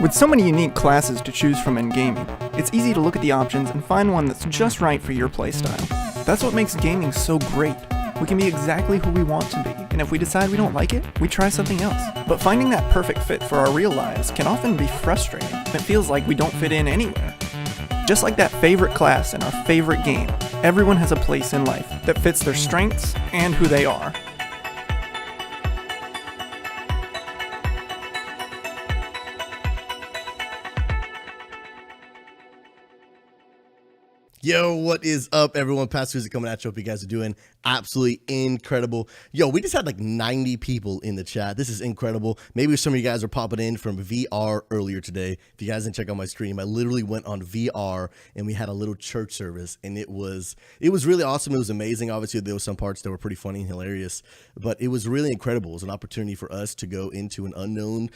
With so many unique classes to choose from in gaming, it's easy to look at the options and find one that's just right for your playstyle. That's what makes gaming so great. We can be exactly who we want to be, and if we decide we don't like it, we try something else. But finding that perfect fit for our real lives can often be frustrating, and it feels like we don't fit in anywhere. Just like that favorite class in our favorite game, everyone has a place in life that fits their strengths and who they are. Yo, what is up, everyone? Pastor Uzi coming at you. Hope you guys are doing absolutely incredible. Yo, we just had like 90 people in the chat. This is incredible. Maybe some of you guys are popping in from VR earlier today. If you guys didn't check out my stream, I literally went on VR and we had a little church service, and it was really awesome. It was amazing. Obviously, there were some parts that were pretty funny and hilarious, but it was really incredible. It was an opportunity for us to go into an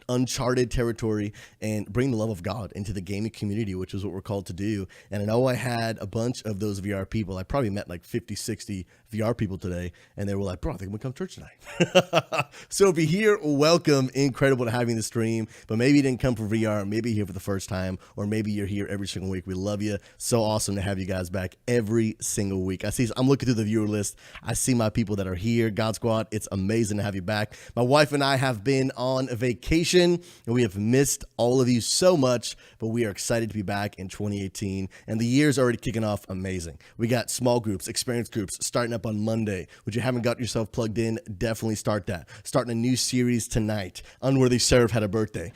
uncharted territory and bring the love of God into the gaming community, which is what we're called to do. And I know I had a bunch of those VR people. I probably met like 50, 60 VR people today, and they were like, bro, I think I'm gonna come to church tonight. So if you're here, welcome. Incredible to have you in the stream, but maybe you didn't come for VR, maybe you're here for the first time, or maybe you're here every single week. We love you. So awesome to have you guys back every single week. I'm looking through the viewer list. I see my people that are here. God Squad, it's amazing to have you back. My wife and I have been on a vacation, and we have missed all of you so much, but we are excited to be back in 2018, and the year's already kicking off amazing. We got small groups, experience groups starting up on Monday. Which you haven't got yourself plugged in, definitely start that. Starting a new series tonight. Unworthy Seraph had a birthday.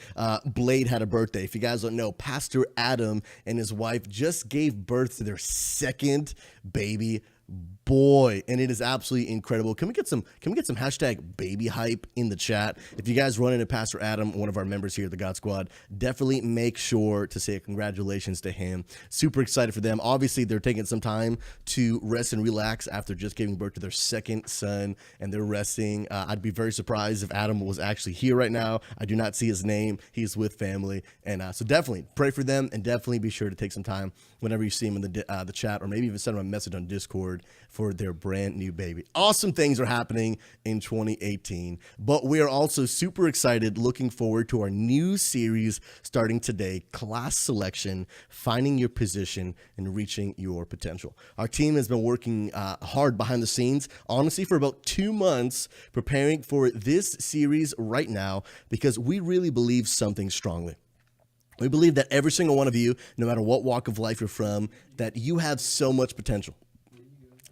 Blade had a birthday. If you guys don't know, Pastor Adam and his wife just gave birth to their second baby boy, and it is absolutely incredible. Can we get some hashtag baby hype in the chat? If you guys run into Pastor Adam, one of our members here at the God Squad, definitely make sure to say congratulations to him. Super excited for them. Obviously, they're taking some time to rest and relax after just giving birth to their second son, and they're resting. I'd be very surprised if Adam was actually here right now. I do not see his name. He's with family, and so definitely pray for them, and definitely be sure to take some time whenever you see him in the chat, or maybe even send them a message on Discord for their brand new baby. Awesome things are happening in 2018, but we are also super excited, looking forward to our new series starting today, Class Selection, Finding Your Position and Reaching Your Potential. Our team has been working hard behind the scenes, honestly, for about 2 months, preparing for this series right now, because we really believe something strongly. We believe that every single one of you, no matter what walk of life you're from, that you have so much potential.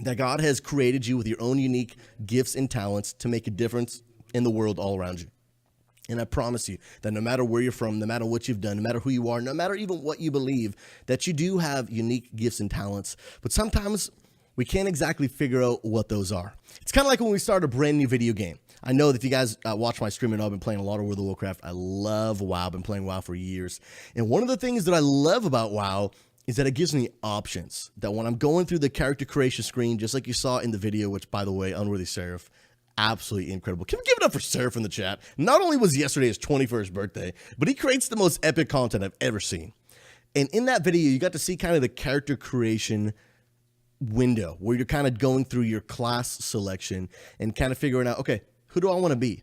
That God has created you with your own unique gifts and talents to make a difference in the world all around you. And I promise you that no matter where you're from, no matter what you've done, no matter who you are, no matter even what you believe, that you do have unique gifts and talents. But sometimes we can't exactly figure out what those are. It's kind of like when we start a brand new video game. I know that if you guys watch my stream, and I've been playing a lot of World of Warcraft. I love WoW. I've been playing WoW for years. And one of the things that I love about WoW is that it gives me options. That when I'm going through the character creation screen, just like you saw in the video, which, by the way, Unworthy Seraph, absolutely incredible. Can we give it up for Seraph in the chat? Not only was yesterday his 21st birthday, but he creates the most epic content I've ever seen. And in that video, you got to see kind of the character creation window where you're kind of going through your class selection and kind of figuring out, okay, who do I want to be?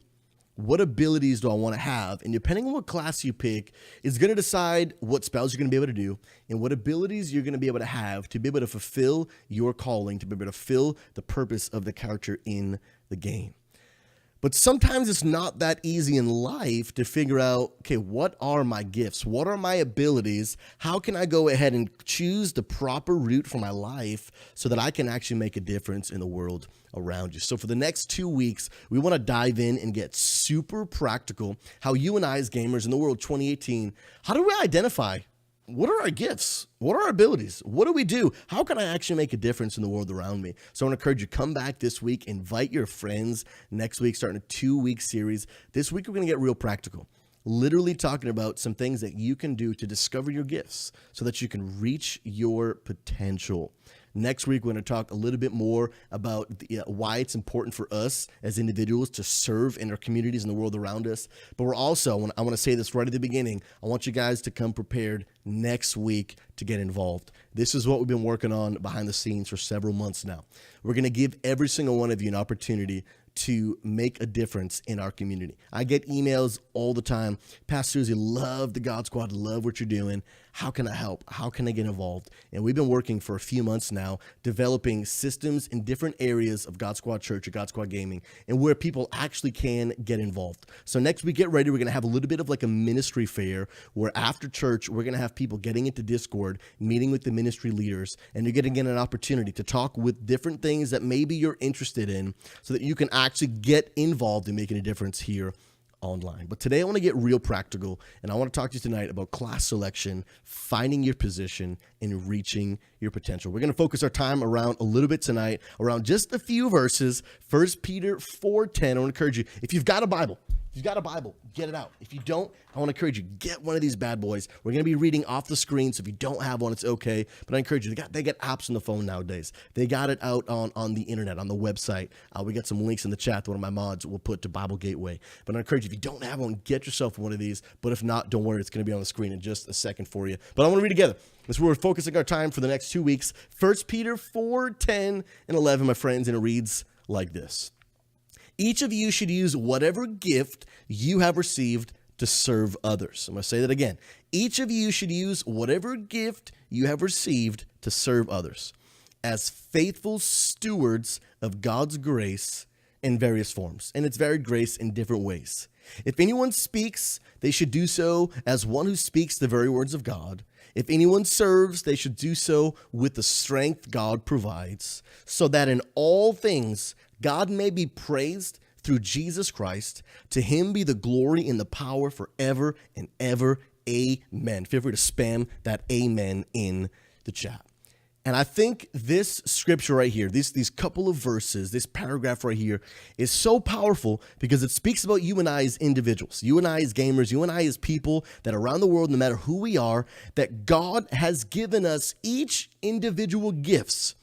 What abilities do I want to have? And depending on what class you pick, is going to decide what spells you're going to be able to do and what abilities you're going to be able to have to be able to fulfill your calling, to be able to fulfill the purpose of the character in the game. But sometimes it's not that easy in life to figure out, okay, what are my gifts? What are my abilities? How can I go ahead and choose the proper route for my life so that I can actually make a difference in the world around you? So for the next 2 weeks, we want to dive in and get super practical. How you and I as gamers in the world 2018, how do we identify what are our gifts? What are our abilities? What do we do? How can I actually make a difference in the world around me? So I want to encourage you, come back this week, invite your friends next week, starting a 2-week series. This week, we're going to get real practical. Literally talking about some things that you can do to discover your gifts so that you can reach your potential. Next week, we're going to talk a little bit more about why it's important for us as individuals to serve in our communities and the world around us. But we're also, I want to say this right at the beginning, I want you guys to come prepared next week to get involved. This is what we've been working on behind the scenes for several months now. We're going to give every single one of you an opportunity to make a difference in our community. I get emails all the time. Pastor Uzi, love the God Squad, love what you're doing. How can I help? How can I get involved? And we've been working for a few months now, developing systems in different areas of God Squad Church or God Squad Gaming, and where people actually can get involved. So next week, get ready. We're going to have a little bit of like a ministry fair where after church, we're going to have people getting into Discord, meeting with the ministry leaders, and you're getting an opportunity to talk with different things that maybe you're interested in so that you can actually get involved in making a difference here online. But today I want to get real practical, and I want to talk to you tonight about class selection, finding your position, and reaching your potential. We're going to focus our time around a little bit tonight, around just a few verses. 1 Peter 4:10. I want to encourage you, if you've got a Bible, get it out. If you don't, I want to encourage you, get one of these bad boys. We're going to be reading off the screen, so if you don't have one, it's okay. But I encourage you, they get apps on the phone nowadays. They got it out on the internet, on the website. We got some links in the chat that one of my mods will put to Bible Gateway. But I encourage you, if you don't have one, get yourself one of these. But if not, don't worry, it's going to be on the screen in just a second for you. But I want to read together. This is where we're focusing our time for the next 2 weeks. 1 Peter 4:10 and 11, my friends, and it reads like this. Each of you should use whatever gift you have received to serve others. I'm going to say that again. Each of you should use whatever gift you have received to serve others as faithful stewards of God's grace in various forms. And it's varied grace in different ways. If anyone speaks, they should do so as one who speaks the very words of God. If anyone serves, they should do so with the strength God provides, so that in all things God may be praised through Jesus Christ. To him be the glory and the power forever and ever. Amen. Feel free to spam that amen in the chat. And I think this scripture right here, these couple of verses, this paragraph right here is so powerful because it speaks about you and I as individuals, you and I as gamers, you and I as people that around the world, no matter who we are, that God has given us each individual gifts.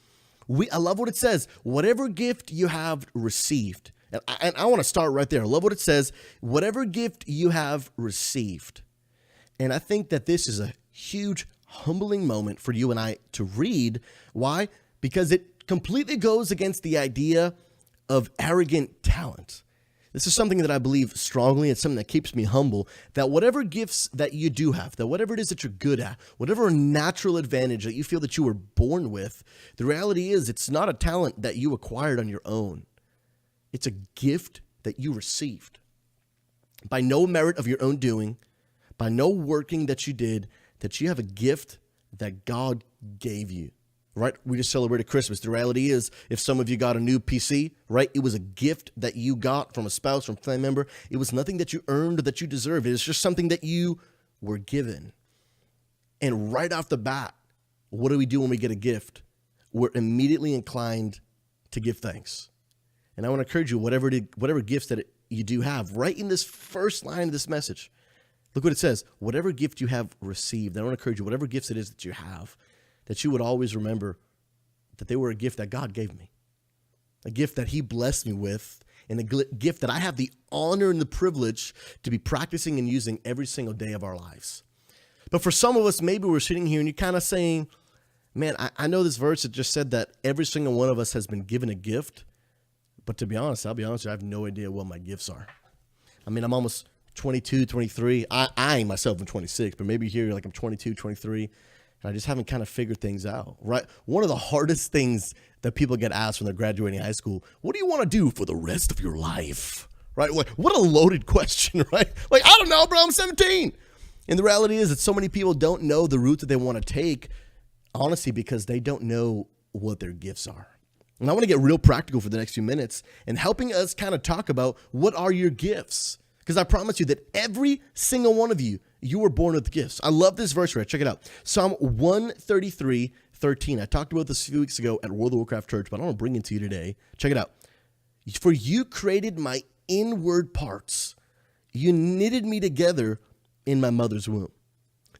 I love what it says, whatever gift you have received. And I want to start right there. I love what it says, whatever gift you have received. And I think that this is a huge humbling moment for you and I to read. Why? Because it completely goes against the idea of arrogant talent. This is something that I believe strongly. It's something that keeps me humble, that whatever gifts that you do have, that whatever it is that you're good at, whatever natural advantage that you feel that you were born with, the reality is it's not a talent that you acquired on your own. It's a gift that you received by no merit of your own doing, by no working that you did, that you have a gift that God gave you, right? We just celebrated Christmas. The reality is, if some of you got a new PC, right, it was a gift that you got from a spouse, from a family member. It was nothing that you earned or that you deserved. It was just something that you were given. And right off the bat, what do we do when we get a gift? We're immediately inclined to give thanks. And I want to encourage you, whatever gifts that you do have, right in this first line of this message, look what it says, whatever gift you have received. I want to encourage you, whatever gifts it is that you have, that you would always remember that they were a gift that God gave me, a gift that he blessed me with, and a gift that I have the honor and the privilege to be practicing and using every single day of our lives. But for some of us, maybe we're sitting here and you're kind of saying, man, I know this verse that just said that every single one of us has been given a gift, but to be honest, I'll be honest with you, I have no idea what my gifts are. I mean, I'm almost 22, 23. I myself am 26, but maybe here you're like I'm 22, 23, and I just haven't kind of figured things out, right? One of the hardest things that people get asked when they're graduating high school, what do you want to do for the rest of your life, right? What a loaded question, right? Like, I don't know, bro, I'm 17. And the reality is that so many people don't know the route that they want to take, honestly, because they don't know what their gifts are. And I want to get real practical for the next few minutes and helping us kind of talk about what are your gifts. Because I promise you that every single one of you, you were born with gifts. I love this verse right. Check it out. Psalm 133:13. I talked about this a few weeks ago at World of Warcraft Church, but I want to bring it to you today. Check it out. For you created my inward parts. You knitted me together in my mother's womb.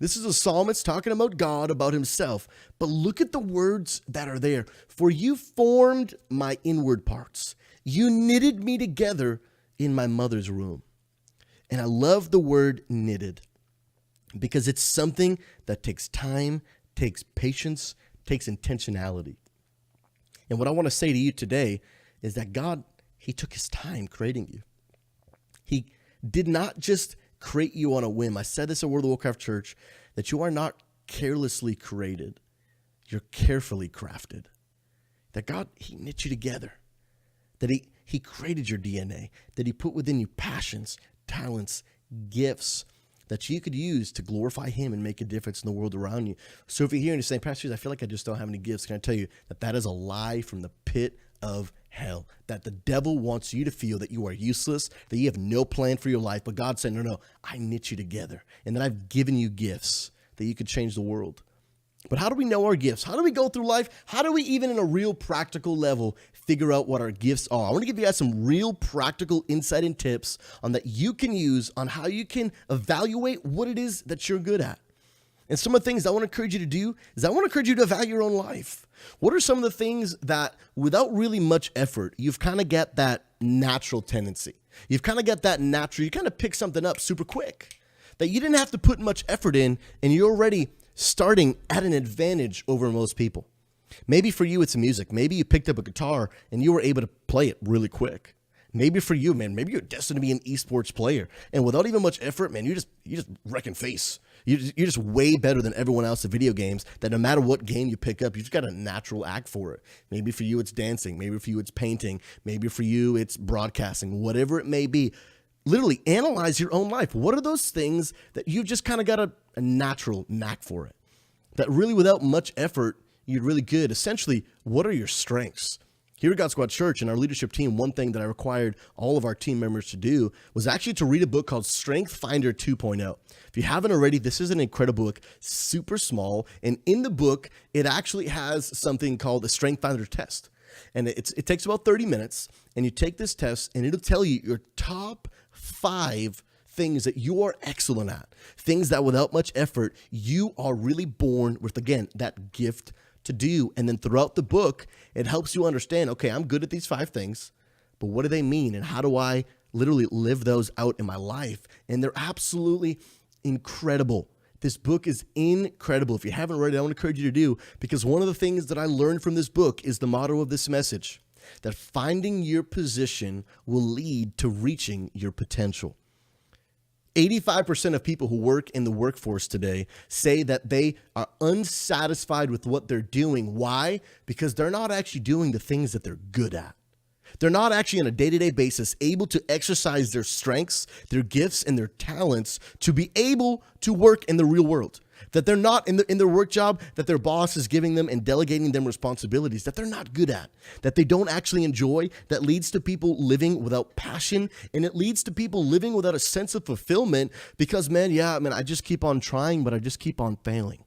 This is a psalmist talking about God, about himself. But look at the words that are there. For you formed my inward parts. You knitted me together in my mother's womb. And I love the word knitted because it's something that takes time, takes patience, takes intentionality. And what I want to say to you today is that God He took his time creating you. He did not just create you on a whim. I said this at World of Warcraft Church, that you are not carelessly created. You're carefully crafted. That God, he knit you together. That he created your DNA. That he put within you passions, talents, gifts that you could use to glorify him and make a difference in the world around you. So if you're here and you're saying, Pastor, I feel like I just don't have any gifts, can I tell you that that is a lie from the pit of hell, that the devil wants you to feel that you are useless, that you have no plan for your life, but God said, no, I knit you together, and that I've given you gifts that you could change the world. But how do we know our gifts? How do we go through life? How do we even in a real practical level figure out what our gifts are? I want to give you guys some real practical insight and tips on that you can use on how you can evaluate what it is that you're good at. And some of the things I want to encourage you to do is I want to encourage you to evaluate your own life. What are some of the things that without really much effort, you've kind of got that natural tendency? You've kind of got that natural, you kind of pick something up super quick that you didn't have to put much effort in and you're already starting at an advantage over most people. Maybe for you, it's music. Maybe you picked up a guitar and you were able to play it really quick. Maybe for you, man, maybe you're destined to be an esports player. And without even much effort, man, you just wrecking face. You're just way better than everyone else at video games, that no matter what game you pick up, you've just got a natural act for it. Maybe for you, it's dancing. Maybe for you, it's painting. Maybe for you, it's broadcasting. Whatever it may be, literally analyze your own life. What are those things that you've just kind of got a natural knack for it? That really without much effort, you're really good. Essentially, what are your strengths? Here at God Squad Church and our leadership team, one thing that I required all of our team members to do was actually to read a book called Strength Finder 2.0. If you haven't already, this is an incredible book, super small. And in the book, it actually has something called the Strength Finder test. And it takes about 30 minutes. And you take this test and it'll tell you your top 5 things that you are excellent at. Things that without much effort, you are really born with, again, that gift to do. And then throughout the book, it helps you understand, okay, I'm good at these 5 things, but what do they mean? And how do I literally live those out in my life? And they're absolutely incredible. This book is incredible. If you haven't read it, I want to encourage you to do, because one of the things that I learned from this book is the motto of this message, that finding your position will lead to reaching your potential. 85% of people who work in the workforce today say that they are unsatisfied with what they're doing. Why? Because they're not actually doing the things that they're good at. They're not actually on a day-to-day basis able to exercise their strengths, their gifts, and their talents to be able to work in the real world. That they're not in their work job, that their boss is giving them and delegating them responsibilities that they're not good at, that they don't actually enjoy, that leads to people living without passion, and it leads to people living without a sense of fulfillment because, I just keep on trying, but I just keep on failing.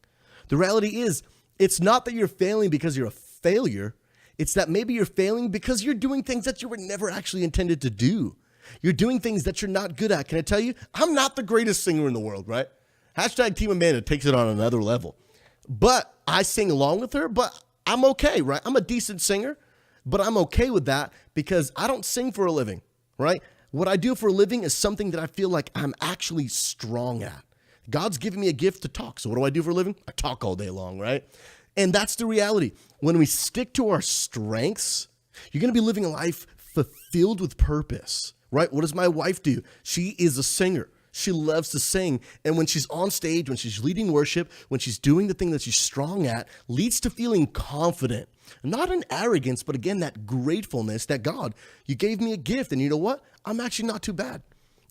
The reality is, it's not that you're failing because you're a failure. It's that maybe you're failing because you're doing things that you were never actually intended to do. You're doing things that you're not good at. Can I tell you, I'm not the greatest singer in the world, right? Hashtag Team Amanda takes it on another level. But I sing along with her, but I'm okay, right? I'm a decent singer, but I'm okay with that because I don't sing for a living, right? What I do for a living is something that I feel like I'm actually strong at. God's given me a gift to talk. So what do I do for a living? I talk all day long, right? And that's the reality. When we stick to our strengths, you're going to be living a life fulfilled with purpose, right? What does my wife do? She is a singer. She loves to sing. And when she's on stage, when she's leading worship, when she's doing the thing that she's strong at, leads to feeling confident. Not in arrogance, but again, that gratefulness that God, you gave me a gift. And you know what? I'm actually not too bad.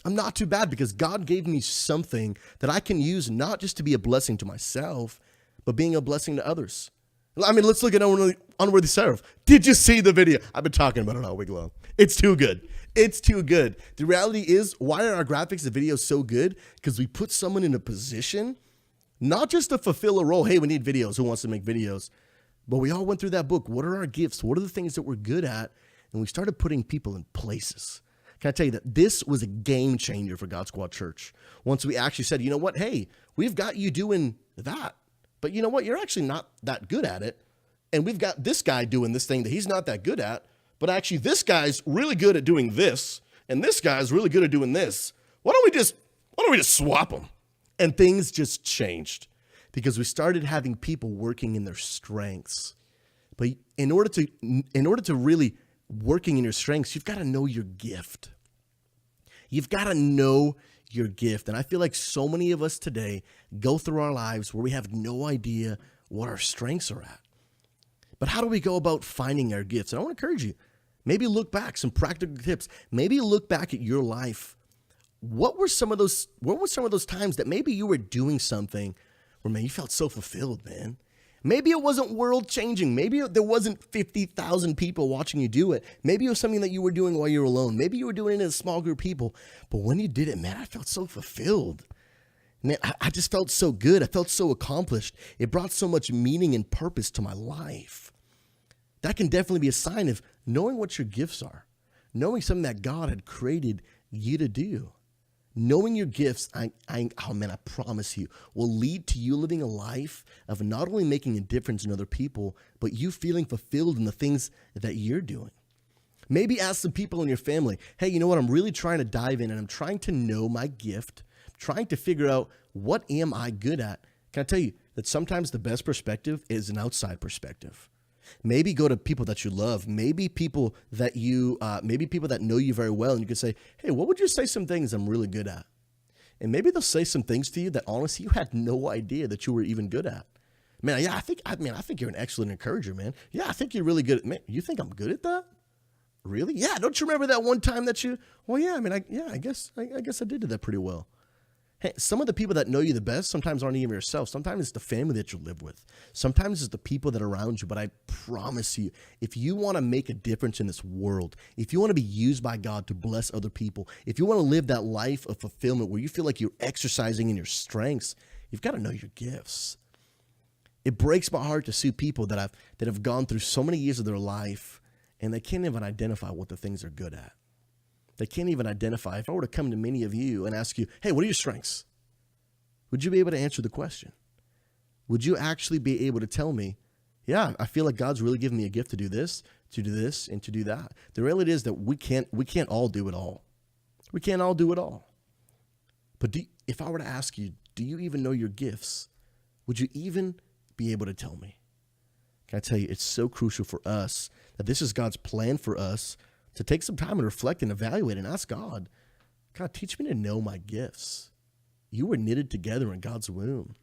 I'm not too bad because God gave me something that I can use not just to be a blessing to myself, but being a blessing to others. I mean, let's look at Unworthy Seraph. Did you see the video? I've been talking about it all week long. It's too good. It's too good. The reality is, why are our graphics and videos so good? Because we put someone in a position, not just to fulfill a role. Hey, we need videos. Who wants to make videos? But we all went through that book. What are our gifts? What are the things that we're good at? And we started putting people in places. Can I tell you that this was a game changer for God Squad Church? Once we actually said, you know what? Hey, we've got you doing that. But you know what? You're actually not that good at it. And we've got this guy doing this thing that he's not that good at. But actually, this guy's really good at doing this, and this guy's really good at doing this. Why don't we just swap them? And things just changed because we started having people working in their strengths. But in order to really working in your strengths, you've got to know your gift. You've got to know your gift. And I feel like so many of us today go through our lives where we have no idea what our strengths are at. But how do we go about finding our gifts? And I want to encourage you, maybe look back, some practical tips. Maybe look back at your life. What were some of those times that maybe you were doing something where, man, you felt so fulfilled, man? Maybe it wasn't world changing. Maybe there wasn't 50,000 people watching you do it. Maybe it was something that you were doing while you were alone. Maybe you were doing it in a small group of people. But when you did it, man, I felt so fulfilled. Man, I just felt so good. I felt so accomplished. It brought so much meaning and purpose to my life. That can definitely be a sign of knowing what your gifts are, knowing something that God had created you to do. Knowing your gifts, I promise you, will lead to you living a life of not only making a difference in other people, but you feeling fulfilled in the things that you're doing. Maybe ask some people in your family, hey, you know what? I'm really trying to dive in and I'm trying to know my gift, trying to figure out what am I good at. Can I tell you that sometimes the best perspective is an outside perspective? Maybe go to people that you love, maybe people that know you very well, and you can say, hey, what would you say some things I'm really good at? And maybe they'll say some things to you that honestly you had no idea that you were even good at. Man, yeah, I think you're an excellent encourager, man. Yeah, I think you're really good at, man, you think I'm good at that? Really? Yeah, don't you remember that one time that you, well, yeah, I mean, I guess I did do that pretty well. Hey, some of the people that know you the best sometimes aren't even yourself. Sometimes it's the family that you live with. Sometimes it's the people that are around you. But I promise you, if you want to make a difference in this world, if you want to be used by God to bless other people, if you want to live that life of fulfillment where you feel like you're exercising in your strengths, you've got to know your gifts. It breaks my heart to see people that have gone through so many years of their life and they can't even identify what the things they're good at. They can't even identify. If I were to come to many of you and ask you, hey, what are your strengths? Would you be able to answer the question? Would you actually be able to tell me, yeah, I feel like God's really given me a gift to do this, and to do that. The reality is that we can't all do it all. We can't all do it all. But if I were to ask you, do you even know your gifts? Would you even be able to tell me? Can I tell you, it's so crucial for us that this is God's plan for us to take some time and reflect and evaluate and ask God, God, teach me to know my gifts. You were knitted together in God's womb.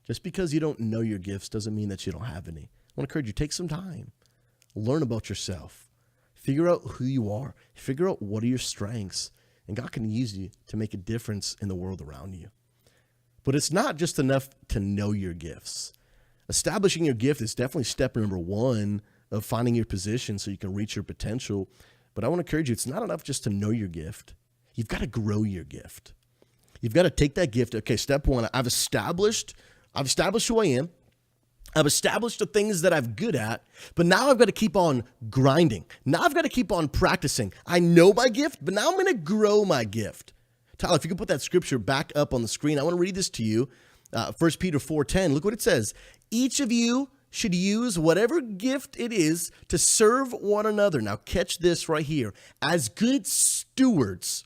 Just because you don't know your gifts doesn't mean that you don't have any. I want to encourage you, take some time. Learn about yourself. Figure out who you are. Figure out what are your strengths. And God can use you to make a difference in the world around you. But it's not just enough to know your gifts. Establishing your gift is definitely step number one of finding your position so you can reach your potential. But I want to encourage you, it's not enough just to know your gift. You've got to grow your gift. You've got to take that gift. Okay, step one, I've established who I am. I've established the things that I'm good at, but now I've got to keep on grinding. Now I've got to keep on practicing. I know my gift, but now I'm going to grow my gift. Tyler, if you can put that scripture back up on the screen, I want to read this to you. 1 Peter 4:10, look what it says. Each of you should use whatever gift it is to serve one another. Now catch this right here. As good stewards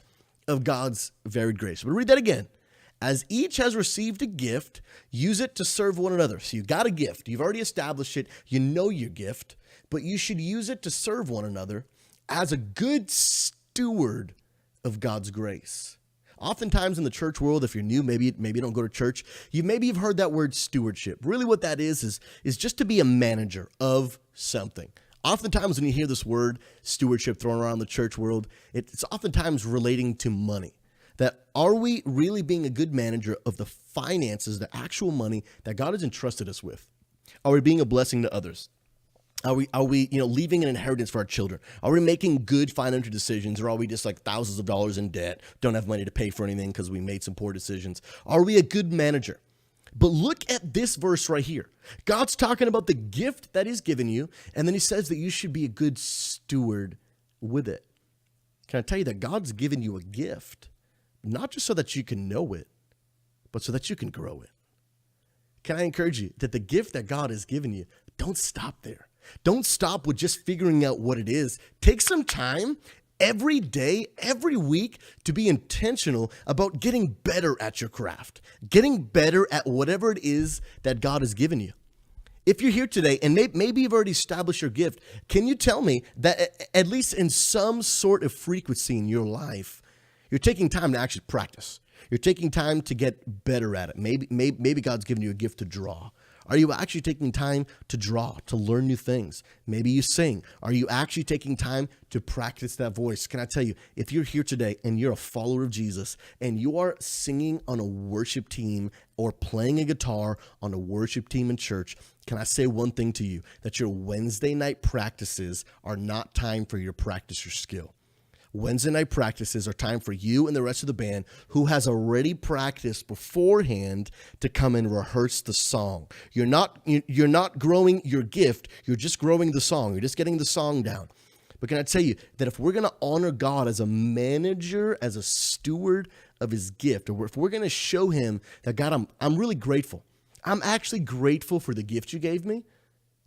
of God's varied grace. But read that again. As each has received a gift, use it to serve one another. So you got a gift. You've already established it. You know your gift. But you should use it to serve one another as a good steward of God's grace. Oftentimes in the church world, if you're new, maybe you don't go to church, you've heard that word stewardship. Really what that is just to be a manager of something. Oftentimes when you hear this word stewardship thrown around the church world, it's oftentimes relating to money. That are we really being a good manager of the finances, the actual money that God has entrusted us with? Are we being a blessing to others? Are we leaving an inheritance for our children? Are we making good financial decisions, or are we just like thousands of dollars in debt, don't have money to pay for anything because we made some poor decisions? Are we a good manager? But look at this verse right here. God's talking about the gift that he's given you, and then he says that you should be a good steward with it. Can I tell you that God's given you a gift, not just so that you can know it, but so that you can grow it? Can I encourage you that the gift that God has given you, don't stop there. Don't stop with just figuring out what it is. Take some time every day, every week to be intentional about getting better at your craft, getting better at whatever it is that God has given you. If you're here today and maybe you've already established your gift, can you tell me that at least in some sort of frequency in your life, you're taking time to actually practice? You're taking time to get better at it. Maybe God's given you a gift to draw. Are you actually taking time to draw, to learn new things? Maybe you sing. Are you actually taking time to practice that voice? Can I tell you, if you're here today and you're a follower of Jesus and you are singing on a worship team or playing a guitar on a worship team in church, can I say one thing to you? That your Wednesday night practices are not time for your practice your skill. Wednesday night practices are time for you and the rest of the band who has already practiced beforehand to come and rehearse the song. You're not growing your gift, you're just growing the song. You're just getting the song down. But can I tell you that if we're going to honor God as a manager, as a steward of his gift, or if we're going to show him that, God, I'm really grateful. I'm actually grateful for the gift you gave me.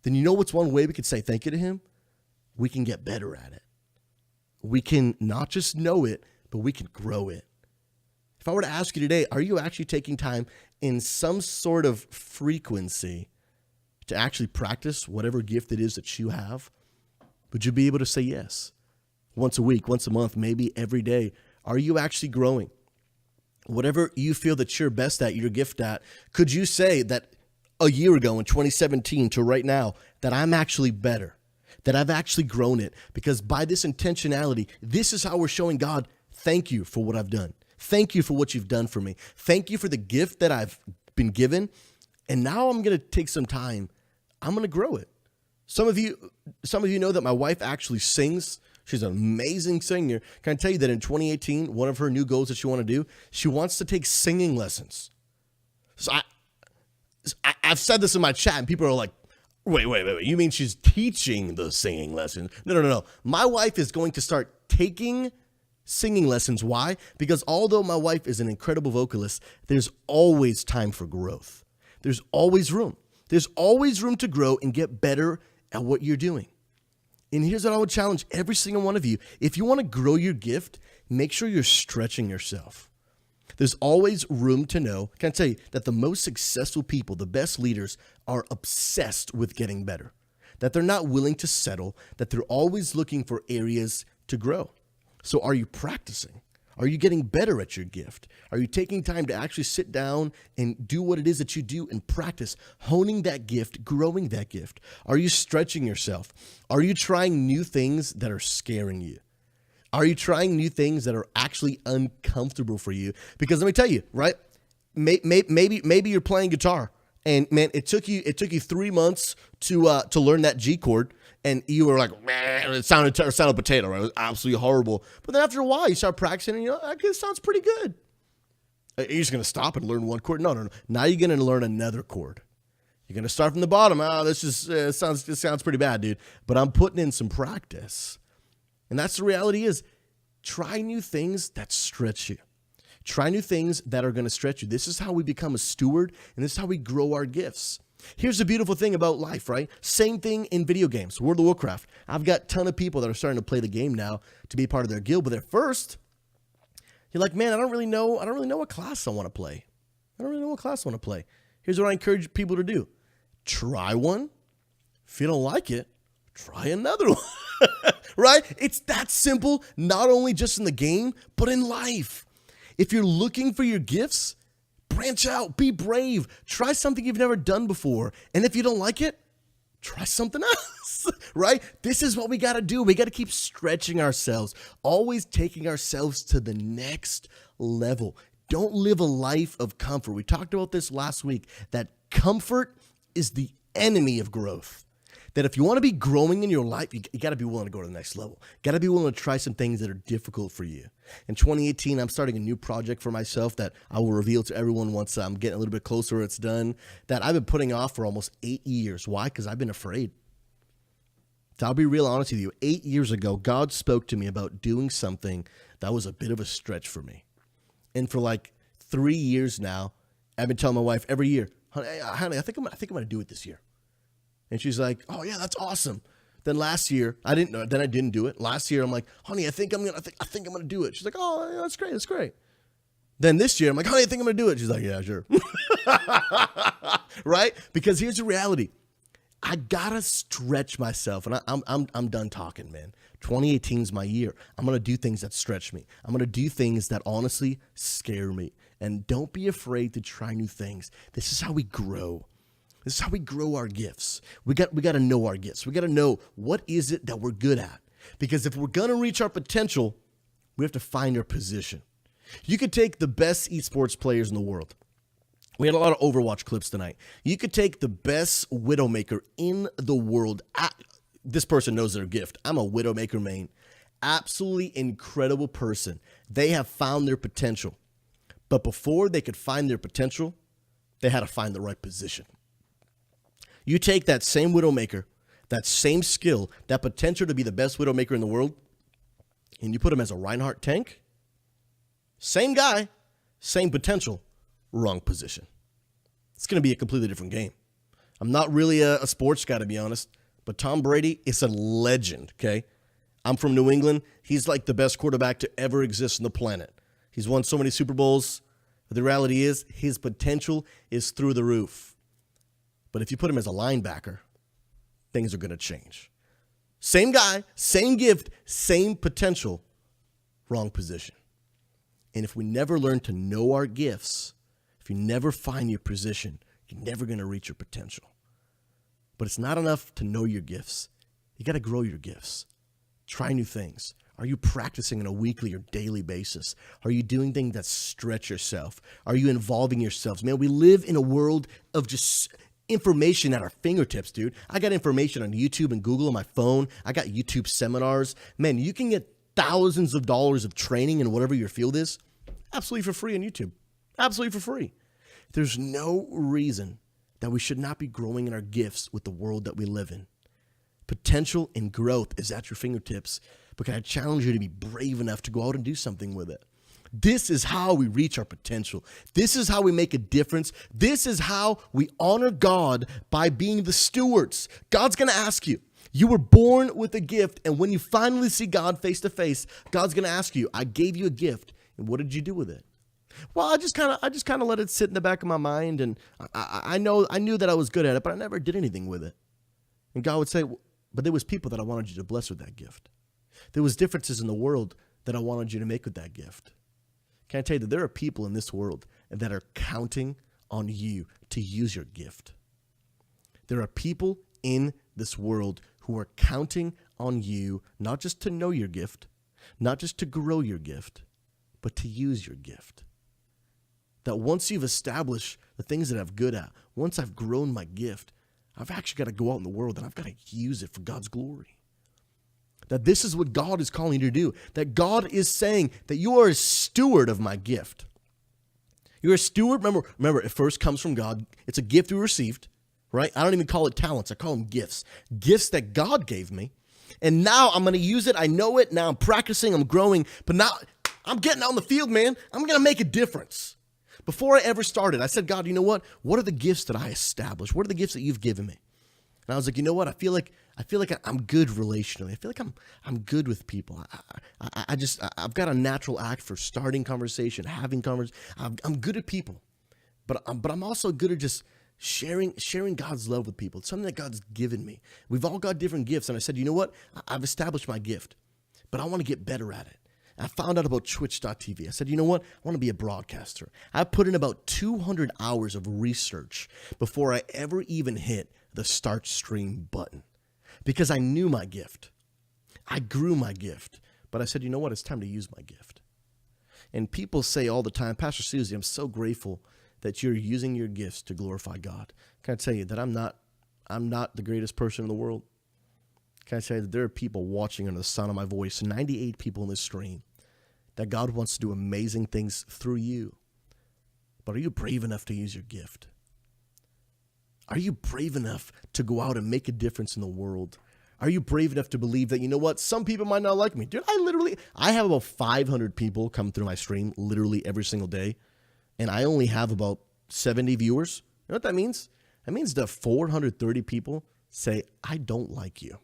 Then you know what's one way we could say thank you to him? We can get better at it. We can not just know it, but we can grow it. If I were to ask you today, are you actually taking time in some sort of frequency to actually practice whatever gift it is that you have? Would you be able to say yes? Once a week, once a month, maybe every day. Are you actually growing? Whatever you feel that you're best at, your gift at, could you say that a year ago in 2017 to right now that I'm actually better? That I've actually grown it, because by this intentionality, this is how we're showing God, thank you for what I've done. Thank you for what you've done for me. Thank you for the gift that I've been given. And now I'm going to take some time. I'm going to grow it. Some of you know that my wife actually sings. She's an amazing singer. Can I tell you that in 2018, one of her new goals that she wants to do, she wants to take singing lessons. So I've said this in my chat and people are like, Wait. You mean she's teaching the singing lessons? No. My wife is going to start taking singing lessons. Why? Because although my wife is an incredible vocalist, there's always time for growth. There's always room. There's always room to grow and get better at what you're doing. And here's what I would challenge every single one of you. If you want to grow your gift, make sure you're stretching yourself. There's always room to know. Can I tell you that the most successful people, the best leaders, are obsessed with getting better, that they're not willing to settle, that they're always looking for areas to grow. So are you practicing? Are you getting better at your gift? Are you taking time to actually sit down and do what it is that you do and practice, honing that gift, growing that gift? Are you stretching yourself? Are you trying new things that are scaring you? Are you trying new things that are actually uncomfortable for you? Because let me tell you, right? Maybe you're playing guitar, and man, it took you 3 months to learn that G chord, and you were like, man, it sounded potato, right? It was absolutely horrible. But then after a while, you start practicing, and you know, it sounds pretty good. You're just gonna stop and learn one chord? No. Now you're gonna learn another chord. You're gonna start from the bottom. This sounds pretty bad, dude. But I'm putting in some practice. And that's the reality is, try new things that stretch you. Try new things that are going to stretch you. This is how we become a steward, and this is how we grow our gifts. Here's the beautiful thing about life, right? Same thing in video games, World of Warcraft. I've got a ton of people that are starting to play the game now to be part of their guild, but at first, you're like, man, I don't really know what class I want to play. Here's what I encourage people to do. Try one. If you don't like it, try another one. Right? It's that simple, not only just in the game, but in life. If you're looking for your gifts, branch out, be brave, try something you've never done before. And if you don't like it, try something else, right? This is what we got to do. We got to keep stretching ourselves, always taking ourselves to the next level. Don't live a life of comfort. We talked about this last week, that comfort is the enemy of growth. That if you want to be growing in your life, you got to be willing to go to the next level. Got to be willing to try some things that are difficult for you. In 2018, I'm starting a new project for myself that I will reveal to everyone once I'm getting a little bit closer, it's done, that I've been putting off for almost 8 years. Why? Because I've been afraid. So I'll be real honest with you. 8 years ago, God spoke to me about doing something that was a bit of a stretch for me. And for like 3 years now, I've been telling my wife every year, honey, I think I'm going to do it this year. And she's like, oh yeah, that's awesome. Then last year, I didn't do it. Last year, I'm like, honey, I think I'm gonna do it. She's like, oh, yeah, that's great. Then this year, I'm like, honey, I think I'm gonna do it. She's like, yeah, sure. Right? Because here's the reality. I gotta stretch myself, and I'm done talking, man. 2018 is my year. I'm gonna do things that stretch me. I'm gonna do things that honestly scare me. And don't be afraid to try new things. This is how we grow. This is how we grow our gifts. We got to know our gifts. We got to know what is it that we're good at. Because if we're gonna reach our potential, we have to find our position. You could take the best esports players in the world. We had a lot of Overwatch clips tonight. You could take the best Widowmaker in the world. This person knows their gift. I'm a Widowmaker main. Absolutely incredible person. They have found their potential. But before they could find their potential, they had to find the right position. You take that same Widowmaker, that same skill, that potential to be the best Widowmaker in the world, and you put him as a Reinhardt tank, same guy, same potential, wrong position. It's going to be a completely different game. I'm not really a sports guy, to be honest, but Tom Brady is a legend, okay? I'm from New England. He's like the best quarterback to ever exist on the planet. He's won so many Super Bowls. But the reality is his potential is through the roof. But if you put him as a linebacker, things are going to change. Same guy, same gift, same potential, wrong position. And if we never learn to know our gifts, if you never find your position, you're never going to reach your potential. But it's not enough to know your gifts. You got to grow your gifts. Try new things. Are you practicing on a weekly or daily basis? Are you doing things that stretch yourself? Are you involving yourselves? Man, we live in a world of just information at our fingertips, dude. I got information on YouTube and Google on my phone. I got YouTube seminars. Man, you can get thousands of dollars of training in whatever your field is absolutely for free on YouTube. Absolutely for free. There's no reason that we should not be growing in our gifts with the world that we live in. Potential and growth is at your fingertips, but can I challenge you to be brave enough to go out and do something with it? This is how we reach our potential. This is how we make a difference. This is how we honor God by being the stewards. God's going to ask you. You were born with a gift, and when you finally see God face to face, God's going to ask you, I gave you a gift, and what did you do with it? Well, I just kind of let it sit in the back of my mind, and I knew that I was good at it, but I never did anything with it. And God would say, but there was people that I wanted you to bless with that gift. There was differences in the world that I wanted you to make with that gift. Can I tell you that there are people in this world that are counting on you to use your gift? There are people in this world who are counting on you not just to know your gift, not just to grow your gift, but to use your gift. That once you've established the things that I'm good at, once I've grown my gift, I've actually got to go out in the world and I've got to use it for God's glory. That this is what God is calling you to do. That God is saying that you are a steward of my gift. You're a steward. Remember, it first comes from God. It's a gift we received, right? I don't even call it talents. I call them gifts. Gifts that God gave me. And now I'm going to use it. I know it. Now I'm practicing. I'm growing. But now I'm getting out in the field, man. I'm going to make a difference. Before I ever started, I said, God, you know what? What are the gifts that I established? What are the gifts that you've given me? And I was like, you know what? I feel like I'm good relationally. I feel like I'm good with people. I've got a natural act for starting conversation, having conversation. I'm good at people, but I'm also good at just sharing God's love with people. It's something that God's given me. We've all got different gifts, and I said, you know what? I've established my gift, but I want to get better at it. I found out about Twitch.tv. I said, you know what? I want to be a broadcaster. I put in about 200 hours of research before I ever even hit the start stream button because I knew my gift. I grew my gift. But I said, you know what? It's time to use my gift. And people say all the time, Pastor Susie, I'm so grateful that you're using your gifts to glorify God. Can I tell you that I'm not the greatest person in the world? Can I tell you that there are people watching under the sound of my voice, 98 people in this stream, that God wants to do amazing things through you. But are you brave enough to use your gift? Are you brave enough to go out and make a difference in the world? Are you brave enough to believe that, you know what, some people might not like me? Dude, I have about 500 people come through my stream literally every single day, and I only have about 70 viewers. You know what that means? That means that 430 people say, I don't like you.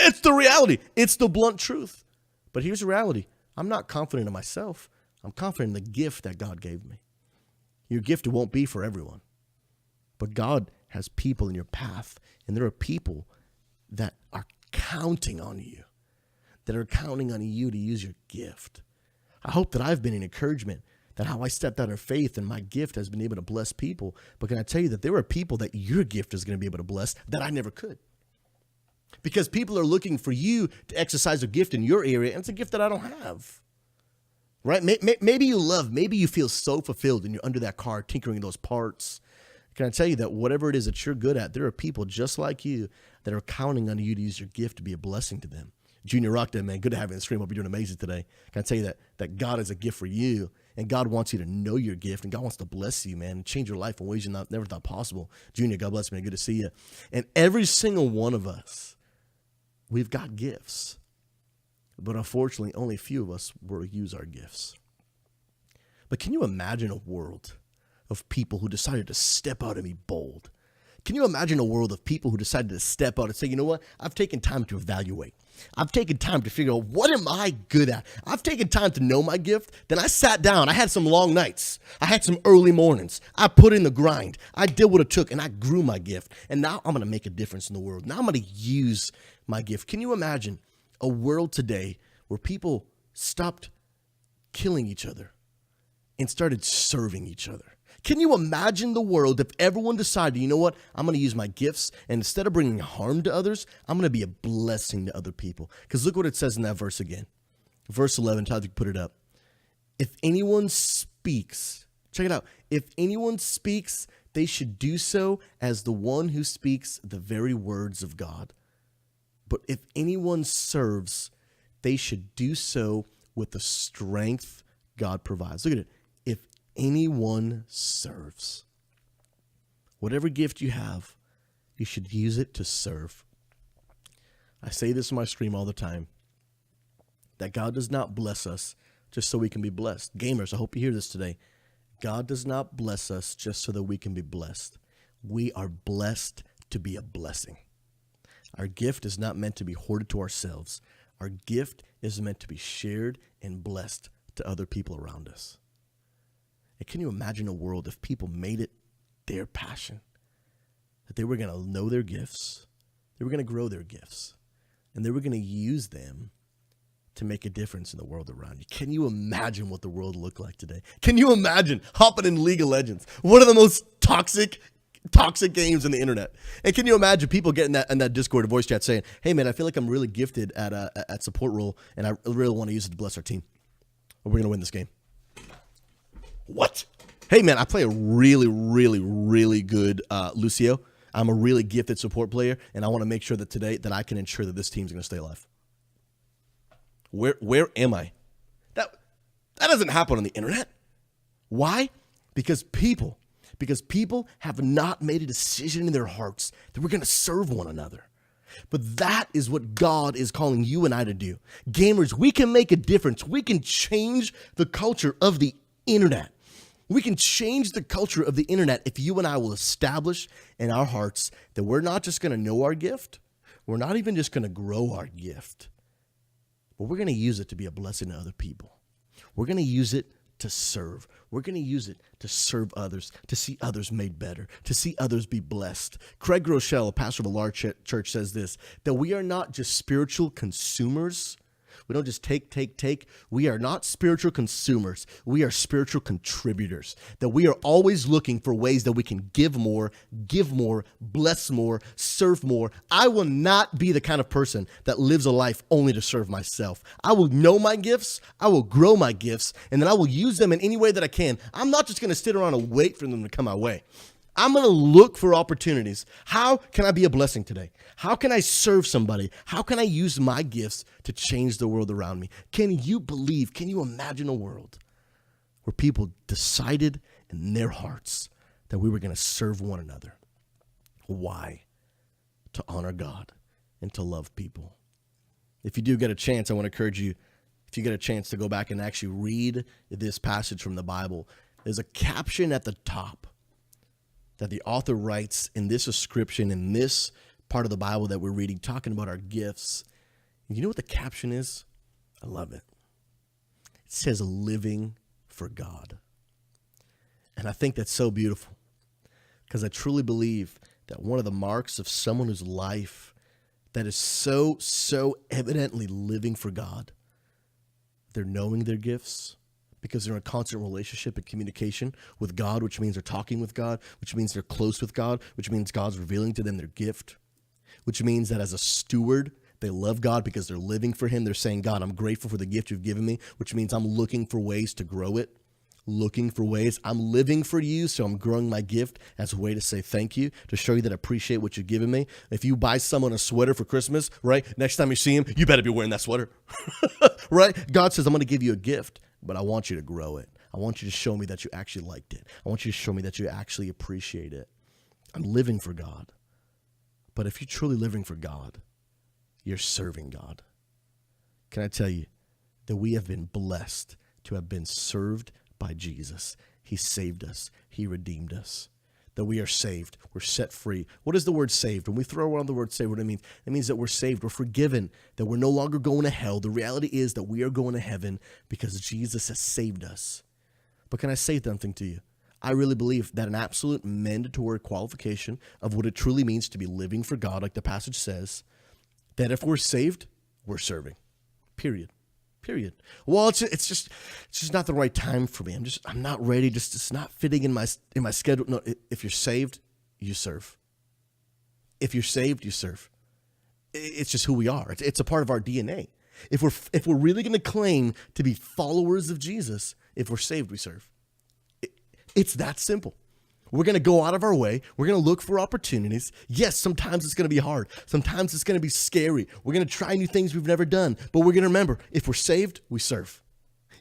It's the reality. It's the blunt truth. But here's the reality. I'm not confident in myself. I'm confident in the gift that God gave me. Your gift won't be for everyone. But God has people in your path, and there are people that are counting on you, that are counting on you to use your gift. I hope that I've been an encouragement, that how I stepped out in faith and my gift has been able to bless people. But can I tell you that there are people that your gift is going to be able to bless that I never could? Because people are looking for you to exercise a gift in your area, and it's a gift that I don't have. Right? Maybe you love, maybe you feel so fulfilled and you're under that car tinkering those parts. Can I tell you that whatever it is that you're good at, there are people just like you that are counting on you to use your gift to be a blessing to them. Junior Rockden, man, good to have you on the stream. Hope you're doing amazing today. Can I tell you that God is a gift for you, and God wants you to know your gift, and God wants to bless you, man, and change your life in ways you never thought possible. Junior, God bless you, man. Good to see you. And every single one of us, we've got gifts. But unfortunately, only a few of us will use our gifts. But can you imagine a world of people who decided to step out and be bold? Can you imagine a world of people who decided to step out and say, you know what? I've taken time to evaluate. I've taken time to figure out, what am I good at? I've taken time to know my gift. Then I sat down. I had some long nights. I had some early mornings. I put in the grind. I did what it took, and I grew my gift. And now I'm going to make a difference in the world. Now I'm going to use my gift. Can you imagine a world today where people stopped killing each other and started serving each other? Can you imagine the world if everyone decided, you know what, I'm going to use my gifts, and instead of bringing harm to others, I'm going to be a blessing to other people? Because look what it says in that verse again. Verse 11, Todd, you put it up. If anyone speaks, check it out. If anyone speaks, they should do so as the one who speaks the very words of God. But if anyone serves, they should do so with the strength God provides. Look at it. If anyone serves, whatever gift you have, you should use it to serve. I say this in my stream all the time, that God does not bless us just so we can be blessed. Gamers, I hope you hear this today. God does not bless us just so that we can be blessed. We are blessed to be a blessing. Our gift is not meant to be hoarded to ourselves. Our gift is meant to be shared and blessed to other people around us. And can you imagine a world if people made it their passion, that they were going to know their gifts, they were going to grow their gifts, and they were going to use them to make a difference in the world around you? Can you imagine what the world looked like today? Can you imagine hopping in League of Legends, one of the most toxic games on the internet? And can you imagine people getting that in that Discord or voice chat saying, hey man, I feel like I'm really gifted at support role, and I really want to use it to bless our team. We're going to win this game. What? Hey man, I play a really, really, really good Lucio. I'm a really gifted support player, and I want to make sure that today that I can ensure that this team's going to stay alive. Where am I? That doesn't happen on the internet. Why? Because people have not made a decision in their hearts that we're going to serve one another. But that is what God is calling you and I to do. Gamers, we can make a difference. We can change the culture of the internet. We can change the culture of the internet if you and I will establish in our hearts that we're not just going to know our gift. We're not even just going to grow our gift. But we're going to use it to be a blessing to other people. We're going to use it to serve. We're going to use it to serve others, to see others made better, to see others be blessed. Craig Rochelle, a pastor of a large church, says this, that we are not just spiritual consumers. We don't just take. We are not spiritual consumers. We are spiritual contributors. That we are always looking for ways that we can give more, bless more, serve more. I will not be the kind of person that lives a life only to serve myself. I will know my gifts. I will grow my gifts, and then I will use them in any way that I can. I'm not just going to sit around and wait for them to come my way. I'm going to look for opportunities. How can I be a blessing today? How can I serve somebody? How can I use my gifts to change the world around me? Can you imagine a world where people decided in their hearts that we were going to serve one another? Why? To honor God and to love people. If you do get a chance, I want to encourage you, if you get a chance to go back and actually read this passage from the Bible, there's a caption at the top that the author writes in this description, in this part of the Bible that we're reading, talking about our gifts. And you know what the caption is? I love it. It says, living for God. And I think that's so beautiful, because I truly believe that one of the marks of someone whose life that is so evidently living for God, they're knowing their gifts because they're in a constant relationship and communication with God, which means they're talking with God, which means they're close with God, which means God's revealing to them their gift, which means that as a steward, they love God because they're living for him. They're saying, God, I'm grateful for the gift you've given me, which means I'm looking for ways to grow it. Looking for ways. I'm living for you, so I'm growing my gift as a way to say thank you, to show you that I appreciate what you've given me. If you buy someone a sweater for Christmas, right, next time you see him, you better be wearing that sweater, right? God says, I'm going to give you a gift, but I want you to grow it. I want you to show me that you actually liked it. I want you to show me that you actually appreciate it. I'm living for God. But if you're truly living for God, you're serving God. Can I tell you that we have been blessed to have been served by Jesus. He saved us. He redeemed us. That we are saved. We're set free. What is the word saved? When we throw around the word saved, what it means? It means that we're saved. We're forgiven. That we're no longer going to hell. The reality is that we are going to heaven because Jesus has saved us. But can I say something to you? I really believe that an absolute mandatory qualification of what it truly means to be living for God, like the passage says, that if we're saved, we're serving. Period. Well, it's just not the right time for me. I'm not ready. It's not fitting in my schedule. No, if you're saved, you serve. If you're saved, you serve. It's just who we are. It's a part of our DNA. If we're really going to claim to be followers of Jesus, if we're saved, we serve. It's that simple. We're going to go out of our way. We're going to look for opportunities. Yes, sometimes it's going to be hard. Sometimes it's going to be scary. We're going to try new things we've never done. But we're going to remember, if we're saved, we serve.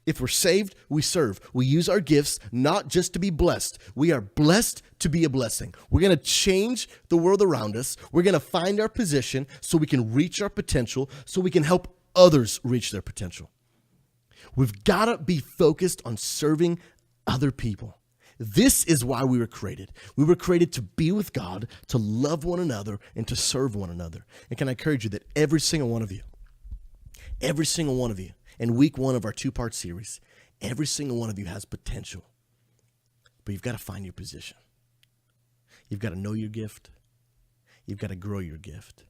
If we're saved, we serve. We use our gifts not just to be blessed. We are blessed to be a blessing. We're going to change the world around us. We're going to find our position so we can reach our potential, so we can help others reach their potential. We've got to be focused on serving other people. This is why we were created. We were created to be with God, to love one another, and to serve one another. And can I encourage you that every single one of you, in week 1 of our 2-part series, every single one of you has potential. But you've got to find your position. You've got to know your gift. You've got to grow your gift.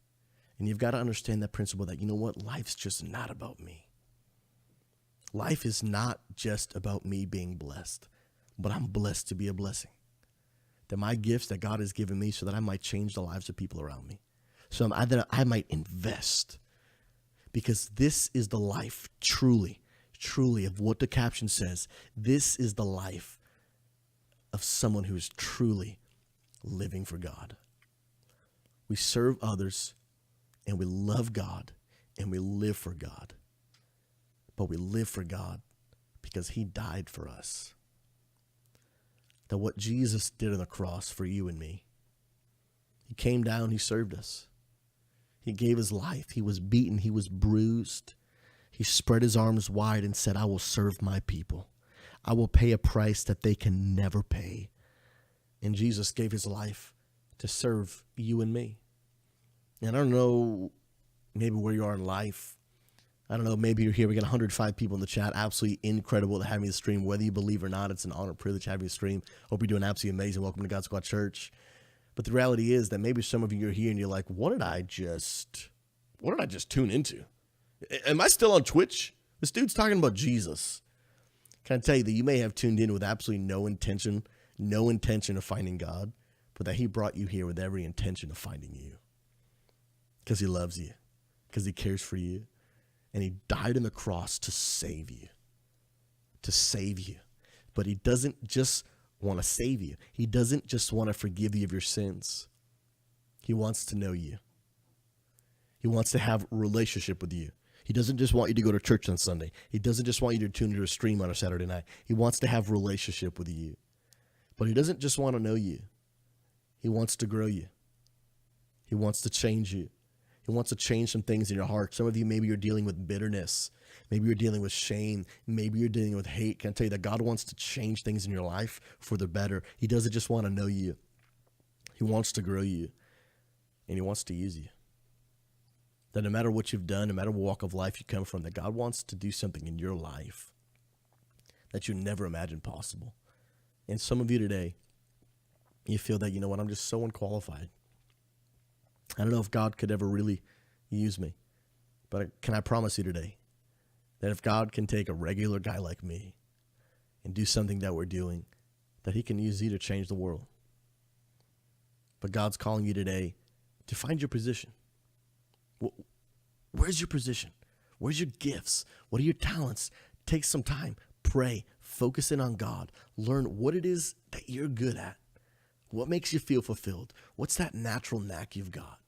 And you've got to understand that principle that, you know what, life's just not about me. Life is not just about me being blessed. But I'm blessed to be a blessing. That my gifts that God has given me so that I might change the lives of people around me. So that I might invest. Because this is the life, truly, of what the caption says. This is the life of someone who is truly living for God. We serve others, and we love God, and we live for God. But we live for God because he died for us. That what Jesus did on the cross for you and me, he came down, he served us. He gave his life. He was beaten. He was bruised. He spread his arms wide and said, I will serve my people. I will pay a price that they can never pay. And Jesus gave his life to serve you and me. And I don't know maybe where you are in life. I don't know, maybe you're here. We got 105 people in the chat. Absolutely incredible to have you stream. Whether you believe or not, it's an honor, privilege to have you stream. Hope you're doing absolutely amazing. Welcome to God Squad Church. But the reality is that maybe some of you are here and you're like, what did I just tune into? Am I still on Twitch? This dude's talking about Jesus. Can I tell you that you may have tuned in with absolutely no intention of finding God, but that he brought you here with every intention of finding you. Because he loves you. Because he cares for you. And he died on the cross to save you. To save you. But he doesn't just want to save you. He doesn't just want to forgive you of your sins. He wants to know you. He wants to have a relationship with you. He doesn't just want you to go to church on Sunday. He doesn't just want you to tune into a stream on a Saturday night. He wants to have a relationship with you. But he doesn't just want to know you. He wants to grow you. He wants to change you. He wants to change some things in your heart. Some of you, maybe you're dealing with bitterness. Maybe you're dealing with shame. Maybe you're dealing with hate. Can I tell you that God wants to change things in your life for the better? He doesn't just want to know you. He wants to grow you. And he wants to use you. That no matter what you've done, no matter what walk of life you come from, that God wants to do something in your life that you never imagined possible. And some of you today, you feel that, you know what, I'm just so unqualified. I don't know if God could ever really use me, but can I promise you today that if God can take a regular guy like me and do something that we're doing, that he can use you to change the world. But God's calling you today to find your position. Where's your position? Where's your gifts? What are your talents? Take some time, pray, focus in on God, learn what it is that you're good at. What makes you feel fulfilled? What's that natural knack you've got?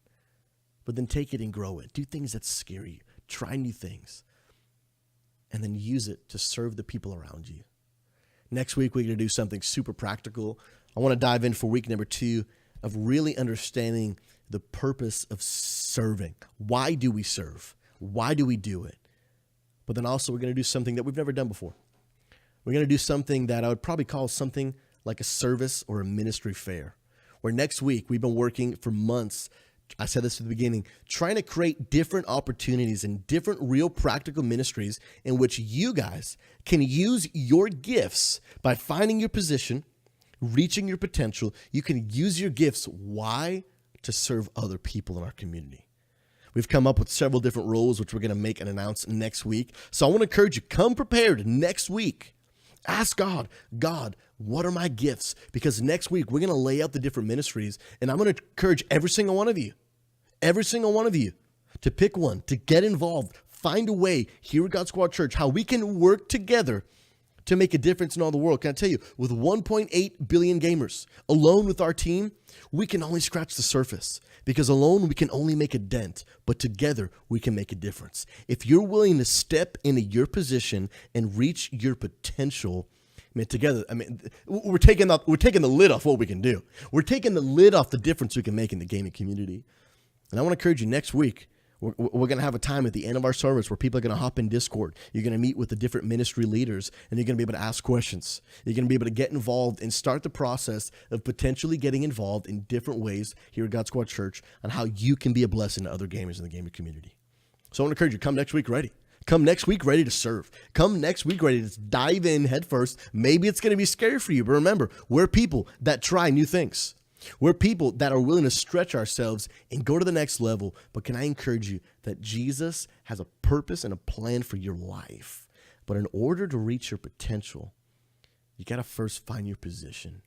But then take it and grow it. Do things that scare you. Try new things. And then use it to serve the people around you. Next week, we're going to do something super practical. I want to dive in for week number 2 of really understanding the purpose of serving. Why do we serve? Why do we do it? But then also, we're going to do something that we've never done before. We're going to do something that I would probably call something like a service or a ministry fair, where next week we've been working for months. I said this at the beginning, trying to create different opportunities and different real practical ministries in which you guys can use your gifts by finding your position, reaching your potential. You can use your gifts. Why? To serve other people in our community. We've come up with several different roles, which we're going to make and announce next week. So I want to encourage you, come prepared next week. Ask God, what are my gifts? Because next week we're going to lay out the different ministries, and I'm going to encourage every single one of you to pick one, to get involved, find a way here at God Squad Church, how we can work together to make a difference in all the world. Can I tell you, with 1.8 billion gamers, alone with our team, we can only scratch the surface, because alone we can only make a dent, but together we can make a difference. If you're willing to step into your position and reach your potential, together, we're taking the lid off what we can do. We're taking the lid off the difference we can make in the gaming community. And I want to encourage you, next week, we're going to have a time at the end of our service where people are going to hop in Discord. You're going to meet with the different ministry leaders, and you're going to be able to ask questions. You're going to be able to get involved and start the process of potentially getting involved in different ways here at God Squad Church on how you can be a blessing to other gamers in the gaming community. So I want to encourage you, come next week ready. Come next week ready to serve. Come next week ready to dive in head first. Maybe it's going to be scary for you, but remember, we're people that try new things. We're people that are willing to stretch ourselves and go to the next level. But can I encourage you that Jesus has a purpose and a plan for your life? But in order to reach your potential, you got to first find your position.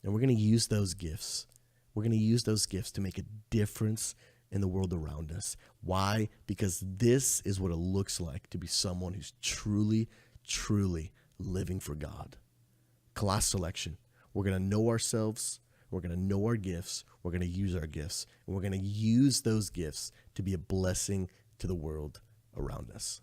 And we're going to use those gifts. We're going to use those gifts to make a difference in the world around us. Why? Because this is what it looks like to be someone who's truly, truly living for God. Class selection. We're going to know ourselves. We're going to know our gifts. We're going to use our gifts. And we're going to use those gifts to be a blessing to the world around us.